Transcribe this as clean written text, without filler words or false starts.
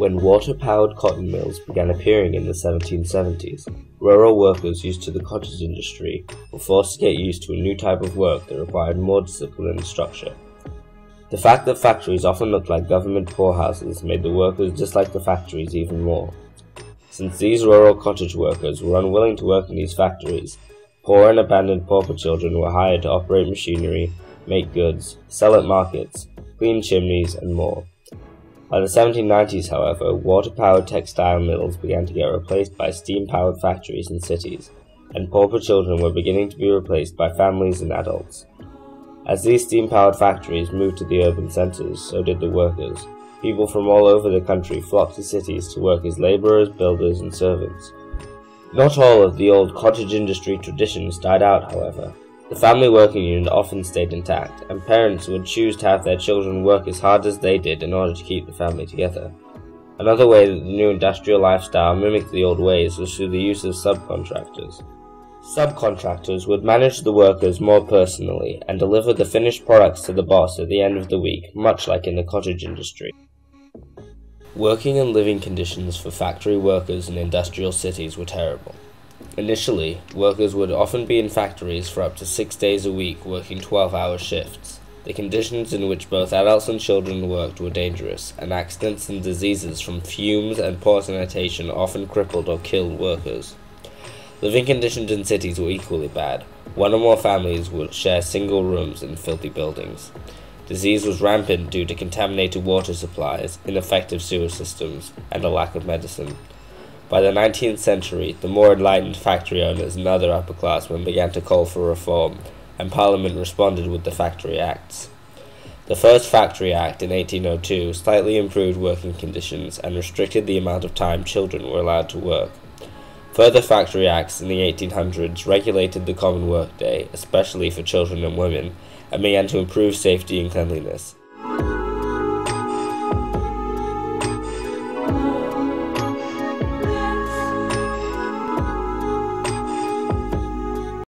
When water-powered cotton mills began appearing in the 1770s, rural workers used to the cottage industry were forced to get used to a new type of work that required more discipline and structure. The fact that factories often looked like government poorhouses made the workers dislike the factories even more. Since these rural cottage workers were unwilling to work in these factories, poor and abandoned pauper children were hired to operate machinery, make goods, sell at markets, clean chimneys, and more. By the 1790s, however, water-powered textile mills began to get replaced by steam-powered factories in cities, and pauper children were beginning to be replaced by families and adults. As these steam-powered factories moved to the urban centers, so did the workers. People from all over the country flocked to cities to work as laborers, builders, and servants. Not all of the old cottage industry traditions died out, however. The family working unit often stayed intact, and parents would choose to have their children work as hard as they did in order to keep the family together. Another way that the new industrial lifestyle mimicked the old ways was through the use of subcontractors. Subcontractors would manage the workers more personally and deliver the finished products to the boss at the end of the week, much like in the cottage industry. Working and living conditions for factory workers in industrial cities were terrible. Initially, workers would often be in factories for up to 6 days a week working 12-hour shifts. The conditions in which both adults and children worked were dangerous, and accidents and diseases from fumes and poor sanitation often crippled or killed workers. Living conditions in cities were equally bad. One or more families would share single rooms in filthy buildings. Disease was rampant due to contaminated water supplies, ineffective sewer systems, and a lack of medicine. By the 19th century, the more enlightened factory owners and other upperclassmen began to call for reform, and Parliament responded with the Factory Acts. The first Factory Act in 1802 slightly improved working conditions and restricted the amount of time children were allowed to work. Further Factory Acts in the 1800s regulated the common workday, especially for children and women, and began to improve safety and cleanliness.